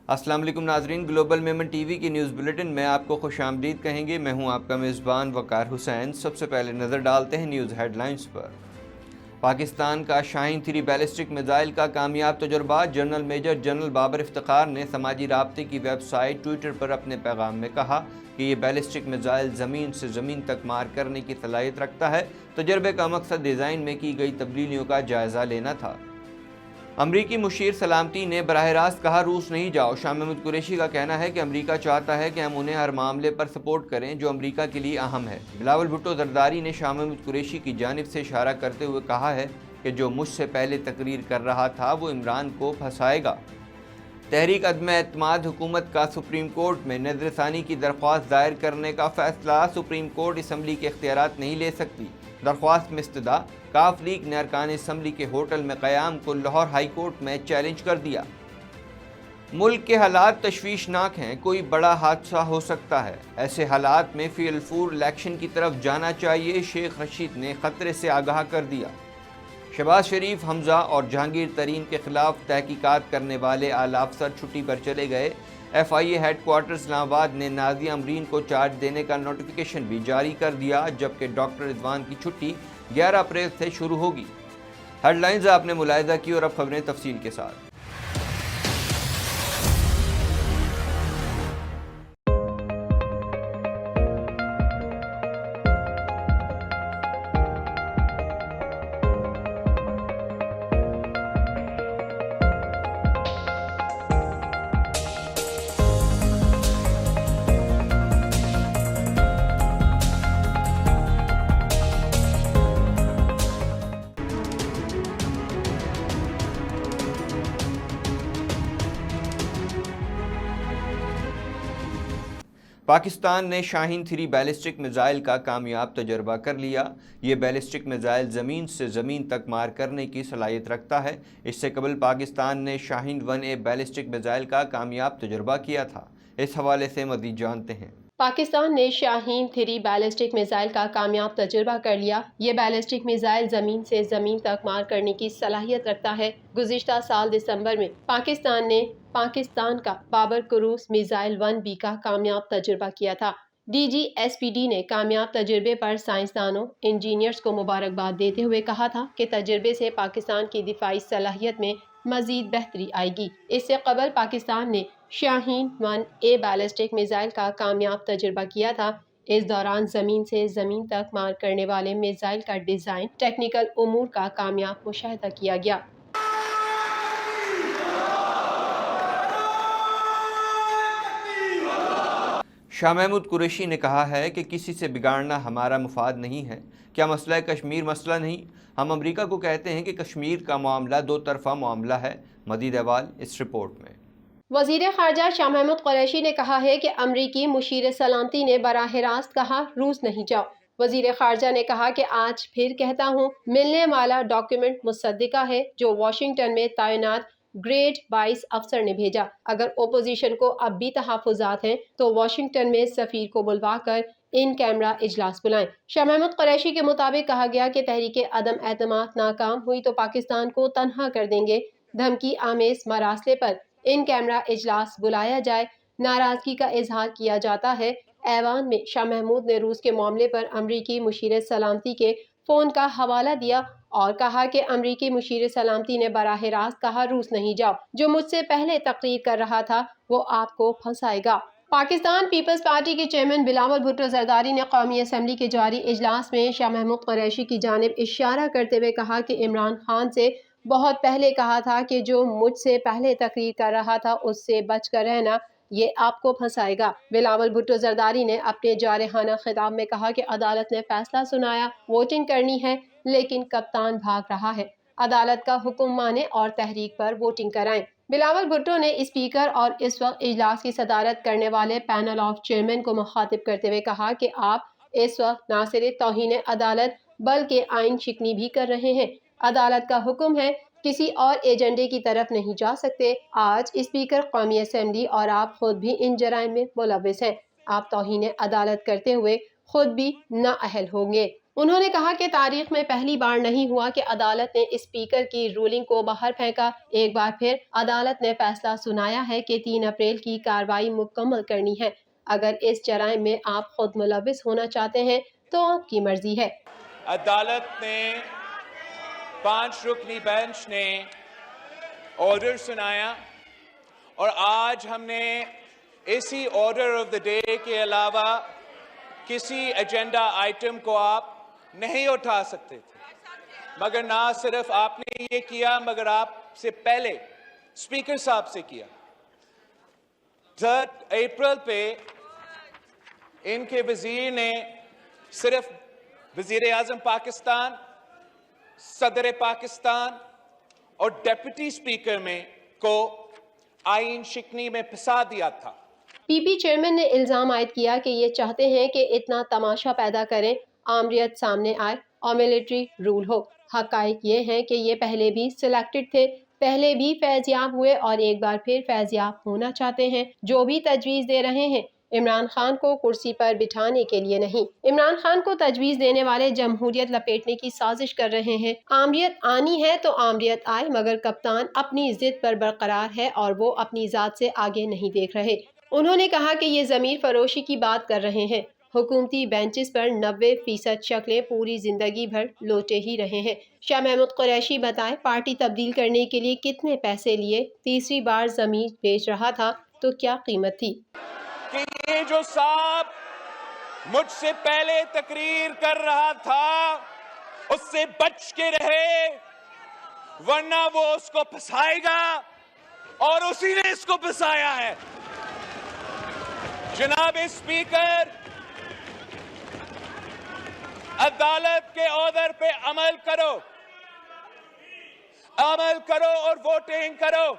السلام علیکم ناظرین، گلوبل میمن ٹی وی کی نیوز بلیٹن میں آپ کو خوش آمدید کہیں گے۔ میں ہوں آپ کا میزبان وقار حسین۔ سب سے پہلے نظر ڈالتے ہیں نیوز ہیڈ لائنز پر۔ پاکستان کا شاہین 3 بیلسٹک میزائل کا کامیاب تجربہ۔ General major general Babar Iftikhar نے سماجی رابطے کی ویب سائٹ ٹویٹر پر اپنے پیغام میں کہا کہ یہ بیلسٹک میزائل زمین سے زمین تک مار کرنے کی صلاحیت رکھتا ہے۔ تجربے کا مقصد ڈیزائن میں کی گئی تبدیلیوں کا جائزہ لینا تھا۔ امریکی مشیر سلامتی نے براہ راست کہا روس نہیں جاؤ۔ شاہ محمود قریشی کا کہنا ہے کہ امریکہ چاہتا ہے کہ ہم انہیں ہر معاملے پر سپورٹ کریں جو امریکہ کے لیے اہم ہے۔ بلاول بھٹو زرداری نے شاہ محمود قریشی کی جانب سے اشارہ کرتے ہوئے کہا ہے کہ جو مجھ سے پہلے تقریر کر رہا تھا وہ عمران کو پھنسائے گا۔ تحریک عدم اعتماد حکومت کا سپریم کورٹ میں نظر ثانی کی درخواست دائر کرنے کا فیصلہ۔ سپریم کورٹ اسمبلی کے اختیارات نہیں لے سکتی، درخواست میں استدعا۔ کاف لیگ نے ارکان اسمبلی کے ہوٹل میں قیام کو لاہور ہائی کورٹ میں چیلنج کر دیا۔ ملک کے حالات تشویشناک ہیں، کوئی بڑا حادثہ ہو سکتا ہے، ایسے حالات میں فی الفور الیکشن کی طرف جانا چاہیے، شیخ رشید نے خطرے سے آگاہ کر دیا۔ شہباز شریف، حمزہ اور جہانگیر ترین کے خلاف تحقیقات کرنے والے اعلی افسر چھٹی پر چلے گئے۔ ایف آئی اے ہیڈ کوارٹر اسلام آباد نے نازیہ امرین کو چارج دینے کا نوٹیفیکیشن بھی جاری کر دیا، جبکہ ڈاکٹر رضوان کی چھٹی 11 اپریل سے شروع ہوگی۔ ہیڈ لائنز آپ نے ملاحظہ کی اور اب خبریں تفصیل کے ساتھ۔ پاکستان نے شاہین 3 بیلسٹک میزائل کا کامیاب تجربہ کر لیا۔ یہ بیلسٹک میزائل زمین سے زمین تک مار کرنے کی صلاحیت رکھتا ہے۔ اس سے قبل پاکستان نے شاہین 1A بیلسٹک میزائل کا کامیاب تجربہ کیا تھا۔ اس حوالے سے مزید جانتے ہیں۔ پاکستان نے شاہین 3 بیلسٹک میزائل کا کامیاب تجربہ کر لیا۔ یہ بیلسٹک میزائل زمین سے زمین تک مار کرنے کی صلاحیت رکھتا ہے۔ گزشتہ سال دسمبر میں پاکستان نے پاکستان کا بابر کروز میزائل 1B کا کامیاب تجربہ کیا تھا۔ D G S P D نے کامیاب تجربے پر سائنسدانوں، انجینئرز کو مبارکباد دیتے ہوئے کہا تھا کہ تجربے سے پاکستان کی دفاعی صلاحیت میں مزید بہتری آئے گی۔ اس سے قبل پاکستان نے شاہین 1A بیلسٹک میزائل کا کامیاب تجربہ کیا تھا۔ اس دوران زمین سے زمین تک مار کرنے والے میزائل کا ڈیزائن، ٹیکنیکل امور کا کامیاب مشاہدہ کیا گیا۔ شاہ محمود قریشی نے کہا ہے کہ کسی سے بگاڑنا ہمارا مفاد نہیں ہے۔ کیا مسئلہ کشمیر مسئلہ نہیں؟ ہم امریکہ کو کہتے ہیں کہ کشمیر کا معاملہ دو طرفہ معاملہ ہے۔ مزید احوال اس رپورٹ میں۔ وزیر خارجہ شاہ محمود قریشی نے کہا ہے کہ امریکی مشیر سلامتی نے براہ راست کہا روس نہیں جاؤ۔ وزیر خارجہ نے کہا کہ آج پھر کہتا ہوں، ملنے والا ڈاکیومنٹ مصدقہ ہے جو واشنگٹن میں تعینات گریڈ 22 افسر نے بھیجا۔ اگر اپوزیشن کو اب بھی تحفظات ہیں تو واشنگٹن میں سفیر کو بلوا کر ان کیمرہ اجلاس بلائیں۔ شاہ محمود قریشی کے مطابق کہا گیا کہ تحریک عدم اعتماد ناکام ہوئی تو پاکستان کو تنہا کر دیں گے۔ دھمکی آمیز مراسلے پر ان کیمرہ اجلاس بلایا جائے۔ ناراضگی کا اظہار کیا جاتا ہے۔ ایوان میں شاہ محمود نے روس کے معاملے پر امریکی مشیر سلامتی کے فون کا حوالہ دیا اور کہا کہ امریکی مشیر سلامتی نے براہ راست کہا روس نہیں جاؤ۔ جو مجھ سے پہلے تقریر کر رہا تھا وہ آپ کو پھنسائے گا۔ پاکستان پیپلز پارٹی کے چیئرمین بلاول بھٹو زرداری نے قومی اسمبلی کے جاری اجلاس میں شاہ محمود قریشی کی جانب اشارہ کرتے ہوئے کہا کہ عمران خان سے بہت پہلے کہا تھا کہ جو مجھ سے پہلے تقریر کر رہا تھا اس سے بچ کر رہنا، یہ آپ کو پھنسائے گا۔ بلاول بھٹو زرداری نے اپنے جارحانہ خطاب میں کہا کہ عدالت نے فیصلہ سنایا، ووٹنگ کرنی ہے، لیکن کپتان بھاگ رہا ہے۔ عدالت کا حکم مانیں اور تحریک پر ووٹنگ کرائیں۔ بلاول بھٹو نے اسپیکر اور اس وقت اجلاس کی صدارت کرنے والے پینل آف چیئرمین کو مخاطب کرتے ہوئے کہا کہ آپ اس وقت نہ صرف توہین عدالت بلکہ آئین شکنی بھی کر رہے ہیں۔ عدالت کا حکم ہے، کسی اور ایجنڈے کی طرف نہیں جا سکتے۔ آج اسپیکر قومی اسمبلی اور آپ خود بھی ان جرائم میں ملوث ہیں۔ آپ توہین عدالت کرتے ہوئے خود بھی نااہل ہوں گے۔ انہوں نے کہا کہ تاریخ میں پہلی بار نہیں ہوا کہ عدالت نے اسپیکر کی رولنگ کو باہر پھینکا۔ ایک بار پھر عدالت نے فیصلہ سنایا ہے کہ 3 اپریل کی کارروائی مکمل کرنی ہے۔ اگر اس جرائم میں آپ خود ملوث ہونا چاہتے ہیں تو آپ کی مرضی ہے۔ عدالت نے 5 رکنی بینچ نے آرڈر سنایا اور آج ہم نے اسی آرڈر آف دا ڈے کے علاوہ کسی ایجنڈا آئٹم کو آپ نہیں اٹھا سکتے تھے، مگر نہ صرف آپ نے یہ کیا مگر آپ سے پہلے اسپیکر صاحب سے کیا۔ 3 اپریل پہ ان کے وزیر نے صرف وزیر اعظم پاکستان، صدر پاکستان اور ڈیپٹی اسپیکر میں کو آئین شکنی میں پھنسا دیا تھا۔ پی پی چیئرمین نے الزام عائد کیا کہ یہ چاہتے ہیں کہ اتنا تماشا پیدا کریں، آمریت سامنے آئے اور ملٹری رول ہو۔ حقائق یہ ہیں کہ یہ پہلے بھی سلیکٹڈ تھے، پہلے بھی فیض یاب ہوئے اور ایک بار پھر فیض یاب ہونا چاہتے ہیں۔ جو بھی تجویز دے رہے ہیں عمران خان کو کرسی پر بٹھانے کے لیے نہیں، عمران خان کو تجویز دینے والے جمہوریت لپیٹنے کی سازش کر رہے ہیں۔ آمریت آنی ہے تو آمریت آئے، مگر کپتان اپنی ضد پر برقرار ہے اور وہ اپنی ذات سے آگے نہیں دیکھ رہے۔ انہوں نے کہا کہ یہ ضمیر فروشی کی بات کر رہے ہیں۔ حکومتی بینچز پر 90% شکلیں پوری زندگی بھر لوٹے ہی رہے ہیں۔ شاہ محمود قریشی بتائیں پارٹی تبدیل کرنے کے لیے کتنے پیسے لیے؟ تیسری بار زمین بیچ رہا تھا تو کیا قیمت تھی؟ کہ یہ جو صاحب مجھ سے پہلے تقریر کر رہا تھا اس سے بچ کے رہے، ورنہ وہ اس کو پھنسائے گا اور اسی نے اس کو پھنسایا ہے۔ جناب اسپیکر، عدالت کے آرڈر پہ عمل کرو اور ووٹنگ کرو۔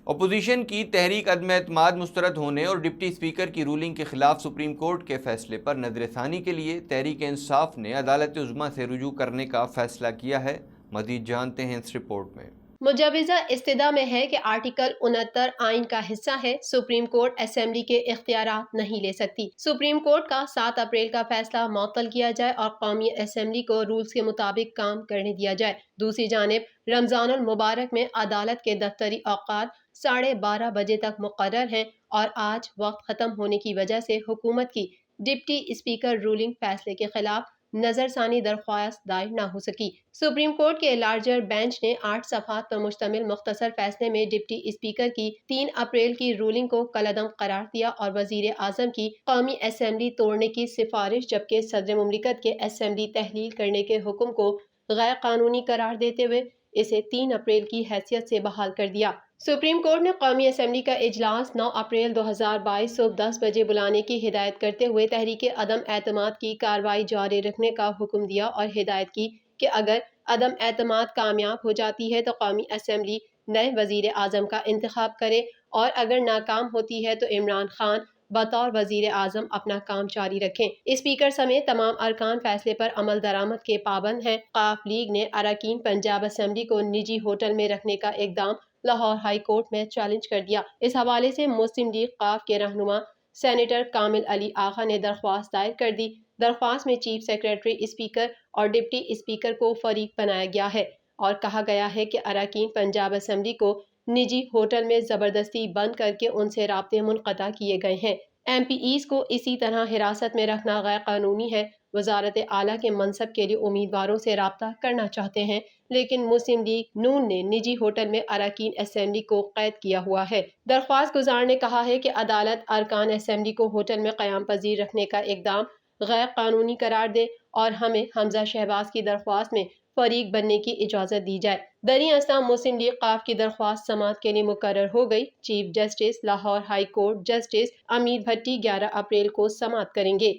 اپوزیشن کی تحریک عدم اعتماد مسترد ہونے اور ڈپٹی اسپیکر کی رولنگ کے خلاف سپریم کورٹ کے فیصلے پر نظر ثانی کے لیے تحریک انصاف نے عدالت عظمیٰ سے رجوع کرنے کا فیصلہ کیا ہے۔ مزید جانتے ہیں اس رپورٹ میں۔ مجوزہ استدعا میں ہے کہ آرٹیکل 69 آئین کا حصہ ہے، سپریم کورٹ اسمبلی کے اختیارات نہیں لے سکتی۔ سپریم کورٹ کا 7 اپریل کا فیصلہ معطل کیا جائے اور قومی اسمبلی کو رولز کے مطابق کام کرنے دیا جائے۔ دوسری جانب رمضان المبارک میں عدالت کے دفتری اوقات 12:30 بجے تک مقرر ہیں اور آج وقت ختم ہونے کی وجہ سے حکومت کی ڈپٹی اسپیکر رولنگ فیصلے کے خلاف نظر ثانی درخواست دائر نہ ہو سکی۔ سپریم کورٹ کے لارجر بینچ نے 8 صفحات پر مشتمل مختصر فیصلے میں ڈپٹی اسپیکر کی 3 اپریل کی رولنگ کو کالعدم قرار دیا اور وزیر اعظم کی قومی اسمبلی توڑنے کی سفارش، جبکہ صدر مملکت کے اسمبلی تحلیل کرنے کے حکم کو غیر قانونی قرار دیتے ہوئے اسے 3 اپریل کی حیثیت سے بحال کر دیا۔ سپریم کورٹ نے قومی اسمبلی کا اجلاس 9 اپریل 2022 صبح 10 بجے بلانے کی ہدایت کرتے ہوئے تحریک عدم اعتماد کی کارروائی جاری رکھنے کا حکم دیا اور ہدایت کی کہ اگر عدم اعتماد کامیاب ہو جاتی ہے تو قومی اسمبلی نئے وزیر اعظم کا انتخاب کرے اور اگر ناکام ہوتی ہے تو عمران خان بطور وزیر اعظم اپنا کام جاری رکھیں۔ اسپیکر سمیت تمام ارکان فیصلے پر عمل درآمد کے پابند ہیں۔ ق لیگ نے اراکین پنجاب اسمبلی کو نجی ہوٹل میں رکھنے کا اقدام لاہور ہائی کورٹ میں چیلنج کر دیا۔ اس حوالے سے مسلم لیگ ق کے رہنما سینیٹر کامل علی آغا نے درخواست دائر کر دی۔ درخواست میں چیف سیکریٹری اسپیکر اور ڈپٹی اسپیکر کو فریق بنایا گیا ہے اور کہا گیا ہے کہ اراکین پنجاب اسمبلی کو نجی ہوٹل میں زبردستی بند کر کے ان سے رابطے منقطع کیے گئے ہیں۔ ایم پی ایز کو اسی طرح حراست میں رکھنا غیر قانونی ہے۔ وزارت اعلیٰ کے منصب کے لیے امیدواروں سے رابطہ کرنا چاہتے ہیں، لیکن مسلم لیگ نون نے نجی ہوٹل میں اراکین اسمبلی کو قید کیا ہوا ہے۔ درخواست گزار نے کہا ہے کہ عدالت ارکان اسمبلی کو ہوٹل میں قیام پذیر رکھنے کا اقدام غیر قانونی قرار دے اور ہمیں حمزہ شہباز کی درخواست میں فریق بننے کی اجازت دی جائے۔ دریں اثنا مسلم لیگ ق کی درخواست سماعت کے لیے مقرر ہو گئی۔ Chief justice Lahore high court justice Amir Bhatti 11 اپریل کو سماعت کریں گے۔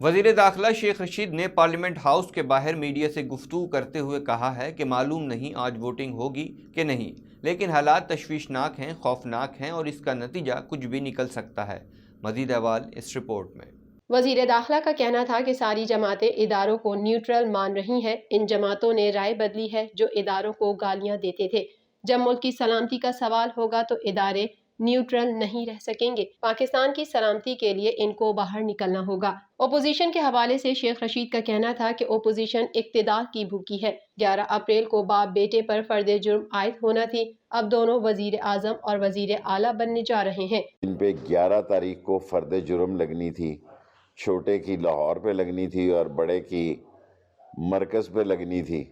وزیر داخلہ شیخ رشید نے پارلیمنٹ ہاؤس کے باہر میڈیا سے گفتگو کرتے ہوئے کہا ہے کہ معلوم نہیں آج ووٹنگ ہوگی کہ نہیں، لیکن حالات تشویشناک ہیں، خوفناک ہیں اور اس کا نتیجہ کچھ بھی نکل سکتا ہے۔ مزید احوال اس رپورٹ میں۔ وزیر داخلہ کا کہنا تھا کہ ساری جماعتیں اداروں کو نیوٹرل مان رہی ہیں۔ ان جماعتوں نے رائے بدلی ہے جو اداروں کو گالیاں دیتے تھے۔ جب ملک کی سلامتی کا سوال ہوگا تو ادارے نیوٹرل نہیں رہ سکیں گے۔ پاکستان کی سلامتی کے لیے ان کو باہر نکلنا ہوگا۔ اپوزیشن کے حوالے سے شیخ رشید کا کہنا تھا کہ اپوزیشن اقتدار کی بھوکی ہے۔ 11 اپریل کو باپ بیٹے پر فرد جرم عائد ہونا تھی، اب دونوں وزیر اعظم اور وزیر اعلیٰ بننے جا رہے ہیں۔ ان پہ 11 تاریخ کو فرد جرم لگنی تھی، چھوٹے کی لاہور پہ لگنی تھی اور بڑے کی مرکز پہ لگنی تھی۔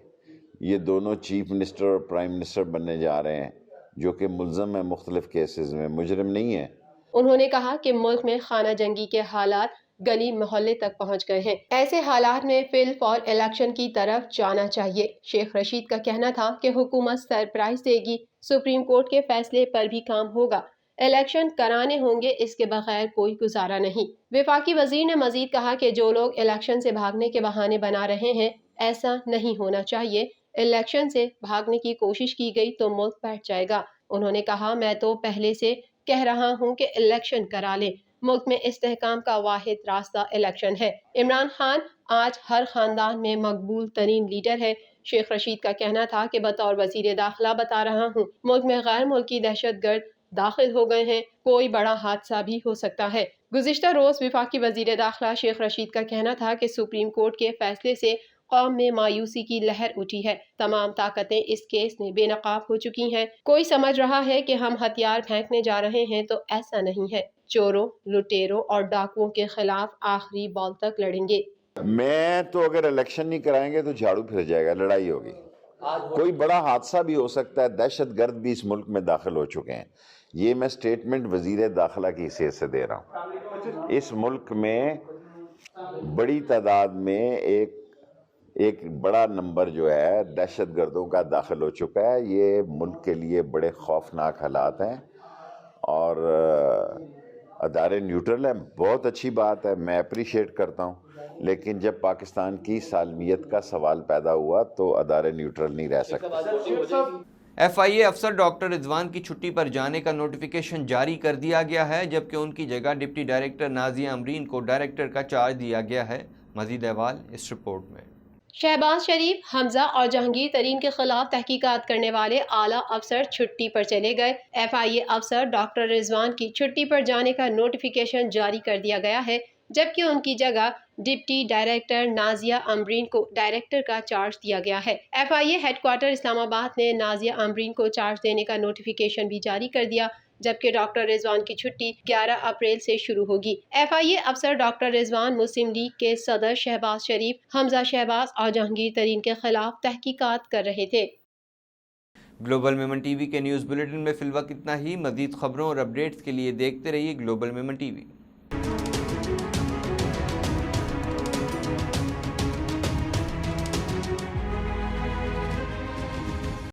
یہ دونوں چیف منسٹر اور پرائم منسٹر بننے جا رہے ہیں، جو کہ ملزم ہیں مختلف کیسز میں، مجرم نہیں ہیں۔ انہوں نے کہا کہ ملک میں خانہ جنگی کے حالات گلی محلے تک پہنچ گئے ہیں، ایسے حالات میں فی الفور الیکشن کی طرف جانا چاہیے۔ شیخ رشید کا کہنا تھا کہ حکومت سرپرائز دے گی، سپریم کورٹ کے فیصلے پر بھی کام ہوگا، الیکشن کرانے ہوں گے، اس کے بغیر کوئی گزارا نہیں۔ وفاقی وزیر نے مزید کہا کہ جو لوگ الیکشن سے بھاگنے کے بہانے بنا رہے ہیں، ایسا نہیں ہونا چاہیے۔ الیکشن سے بھاگنے کی کوشش کی گئی تو ملک بیٹھ جائے گا۔ انہوں نے کہا میں تو پہلے سے کہہ رہا ہوں کہ الیکشن کرا لیں، ملک میں استحکام کا واحد راستہ الیکشن ہے۔ عمران خان آج ہر خاندان میں مقبول ترین لیڈر ہے۔ شیخ رشید کا کہنا تھا کہ بطور وزیر داخلہ بتا رہا ہوں، ملک میں غیر ملکی دہشت گرد داخل ہو گئے ہیں، کوئی بڑا حادثہ بھی ہو سکتا ہے۔ گزشتہ روز وفاقی وزیر داخلہ شیخ رشید کا کہنا تھا کہ سپریم کورٹ کے فیصلے سے قوم میں مایوسی کی لہر اٹھی ہے، تمام طاقتیں اس کیس میں بے نقاب ہو چکی ہیں۔ کوئی سمجھ رہا ہے کہ ہم ہتھیار پھینکنے جا رہے ہیں تو ایسا نہیں ہے، چوروں، لٹیروں اور ڈاکوؤں کے خلاف آخری بال تک لڑیں گے۔ میں تو اگر الیکشن نہیں کرائیں گے تو جھاڑو پھر جائے گا، لڑائی ہوگی، کوئی بڑا حادثہ بھی ہو سکتا ہے، دہشت گرد بھی اس ملک میں داخل ہو چکے ہیں۔ یہ میں سٹیٹمنٹ وزیر داخلہ کی حیثیت سے دے رہا ہوں۔ اس ملک میں بڑی تعداد میں ایک بڑا نمبر جو ہے دہشت گردوں کا داخل ہو چکا ہے۔ یہ ملک کے لیے بڑے خوفناک حالات ہیں اور ادارے نیوٹرل ہیں، بہت اچھی بات ہے، میں اپریشیٹ کرتا ہوں، لیکن جب پاکستان کی سالمیت کا سوال پیدا ہوا تو ادارے نیوٹرل نہیں رہ سکتے۔ ایف آئی اے افسر ڈاکٹر رضوان کی چھٹی پر جانے کا نوٹیفیکیشن جاری کر دیا گیا ہے، جبکہ ان کی جگہ ڈپٹی ڈائریکٹر نازیہ امرین کو ڈائریکٹر کا چارج دیا گیا ہے۔ مزید احوال اس رپورٹ میں۔ شہباز شریف، حمزہ اور جہانگیر ترین کے خلاف تحقیقات کرنے والے اعلیٰ افسر چھٹی پر چلے گئے۔ ایف آئی اے افسر ڈاکٹر رضوان کی چھٹی پر جانے کا نوٹیفیکیشن جاری کر دیا گیا ہے، جبکہ ان کی جگہ ڈپٹی ڈائریکٹر نازیہ امرین کو ڈائریکٹر کا چارج دیا گیا ہے۔ ایف آئی اے ہیڈ کوارٹر اسلام آباد نے نازیہ امرین کو چارج دینے کا نوٹیفیکیشن بھی جاری کر دیا، جبکہ ڈاکٹر رضوان کی چھٹی 11 اپریل سے شروع ہوگی۔ ایف آئی اے افسر ڈاکٹر رضوان مسلم لیگ کے صدر شہباز شریف، حمزہ شہباز اور جہانگیر ترین کے خلاف تحقیقات کر رہے تھے۔ گلوبل میمن ٹی وی کے نیوز بلیٹن میں فی الوقت اتنا ہی۔ مزید خبروں اور اپڈیٹس کے لیے دیکھتے رہیے گلوبل میمن ٹی وی۔